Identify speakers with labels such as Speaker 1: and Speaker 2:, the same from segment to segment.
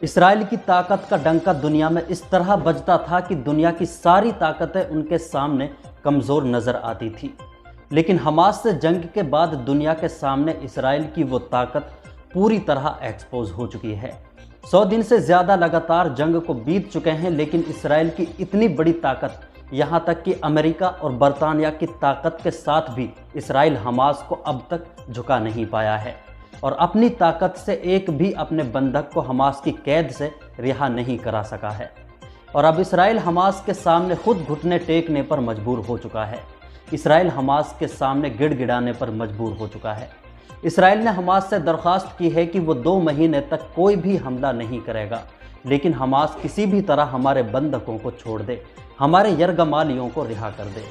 Speaker 1: Israel की ताकत का डंका दुनिया में इस तरह बजता था कि दुनिया की सारी ताकतें उनके सामने कमज़ोर नज़र आती थी। लेकिन हमास से जंग के बाद दुनिया के सामने इसराइल की वो ताकत पूरी तरह एक्सपोज हो चुकी है। 100 दिन से ज़्यादा लगातार जंग को बीत चुके हैं, लेकिन इसराइल की इतनी बड़ी ताकत, यहाँ तक कि अमेरिका और बरतानिया की ताकत के साथ भी इसराइल हमास को अब तक झुका नहीं पाया है और अपनी ताकत से एक भी अपने बंधक को हमास की कैद से रिहा नहीं करा सका है। और अब इसराइल हमास के सामने खुद घुटने टेकने पर मजबूर हो चुका है। इसराइल हमास के सामने गिड़गिड़ाने पर मजबूर हो चुका है। इसराइल ने हमास से दरख्वास्त की है कि वो 2 महीने तक कोई भी हमला नहीं करेगा, लेकिन हमास किसी भी तरह हमारे बंधकों को छोड़ दे, हमारे यरगमालियों को रिहा कर दे।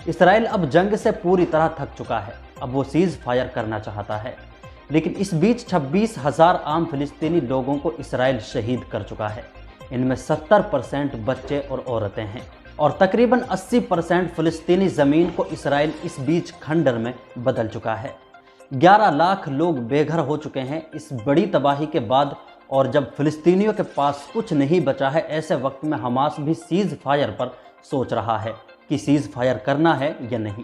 Speaker 1: इसराइल अब जंग से पूरी तरह थक चुका है। अब वो सीज़ फायर करना चाहता है, लेकिन इस बीच 26,000 आम फिलिस्तीनी लोगों को इसराइल शहीद कर चुका है। इनमें 70% बच्चे और औरतें हैं और तकरीबन 80% फिलिस्तीनी ज़मीन को इसराइल इस बीच खंडर में बदल चुका है। 11 लाख लोग बेघर हो चुके हैं इस बड़ी तबाही के बाद। और जब फिलिस्तीनियों के पास कुछ नहीं बचा है, ऐसे वक्त में हमास भी सीज़ फायर पर सोच रहा है कि सीज़ फायर करना है या नहीं।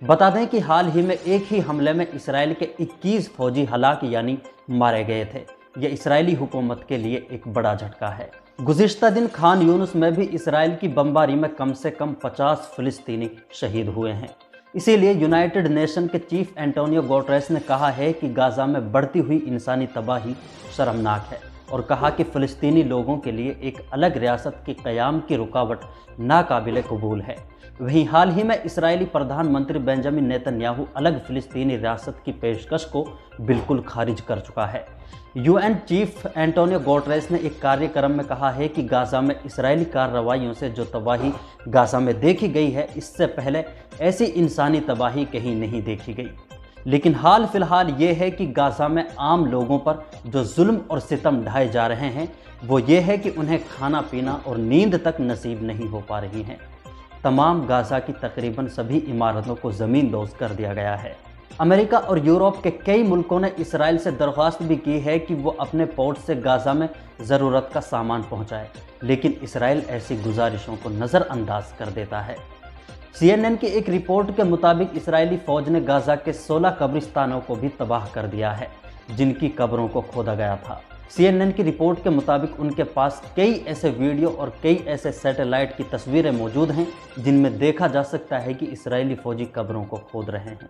Speaker 1: बता दें कि हाल ही में एक ही हमले में इसराइल के 21 फौजी हलाक यानी मारे गए थे। यह इसराइली हुकूमत के लिए एक बड़ा झटका है। गुज़िश्ता दिन खान यूनुस में भी इसराइल की बमबारी में कम से कम 50 फिलिस्तीनी शहीद हुए हैं। इसीलिए यूनाइटेड नेशन के चीफ एंटोनियो गुटेरेस ने कहा है कि गाज़ा में बढ़ती हुई इंसानी तबाही शर्मनाक है और कहा कि फ़िलिस्तीनी लोगों के लिए एक अलग रियासत के क़याम की रुकावट नाकाबिल कबूल है। वहीं हाल ही में इसराइली प्रधानमंत्री बेंजामिन नेतन्याहू अलग फ़िलिस्तीनी रियासत की पेशकश को बिल्कुल खारिज कर चुका है। यूएन चीफ एंटोनियो गुटेरेस ने एक कार्यक्रम में कहा है कि गाज़ा में इसराइली कार्रवाइयों से जो तबाही गाज़ा में देखी गई है, इससे पहले ऐसी इंसानी तबाही कहीं नहीं देखी गई। लेकिन हाल फिलहाल ये है कि गाज़ा में आम लोगों पर जो जुल्म और सितम ढाए जा रहे हैं, वो ये है कि उन्हें खाना पीना और नींद तक नसीब नहीं हो पा रही हैं। तमाम गाज़ा की तकरीबन सभी इमारतों को ज़मींदोज़ कर दिया गया है। अमेरिका और यूरोप के कई मुल्कों ने इसराइल से दरख्वास्त भी की है कि वो अपने पोर्ट से गाज़ा में ज़रूरत का सामान पहुंचाए, लेकिन इसराइल ऐसी गुजारिशों को नज़रअंदाज कर देता है। CNN की एक रिपोर्ट के मुताबिक इसराइली फ़ौज ने गाज़ा के 16 कब्रिस्तानों को भी तबाह कर दिया है, जिनकी कब्रों को खोदा गया था। CNN की रिपोर्ट के मुताबिक उनके पास कई ऐसे वीडियो और कई ऐसे सैटेलाइट की तस्वीरें मौजूद हैं जिनमें देखा जा सकता है कि इसराइली फ़ौजी कब्रों को खोद रहे हैं।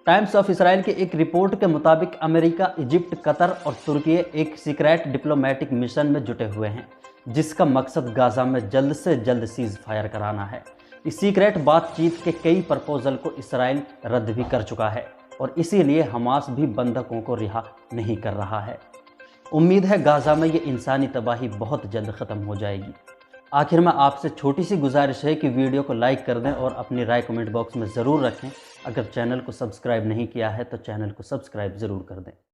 Speaker 1: टाइम्स ऑफ इसराइल की एक रिपोर्ट के मुताबिक अमेरिका, इजिप्ट, कतर और तुर्की एक सीक्रेट डिप्लोमेटिक मिशन में जुटे हुए हैं, जिसका मकसद गाज़ा में जल्द से जल्द सीज़ फायर कराना है। इस सीक्रेट बातचीत के कई प्रपोजल को इसराइल रद्द भी कर चुका है और इसीलिए हमास भी बंधकों को रिहा नहीं कर रहा है। उम्मीद है गाज़ा में ये इंसानी तबाही बहुत जल्द ख़त्म हो जाएगी। आखिर में आपसे छोटी सी गुजारिश है कि वीडियो को लाइक कर दें और अपनी राय कमेंट बॉक्स में ज़रूर रखें। अगर चैनल को सब्सक्राइब नहीं किया है तो चैनल को सब्सक्राइब ज़रूर कर दें।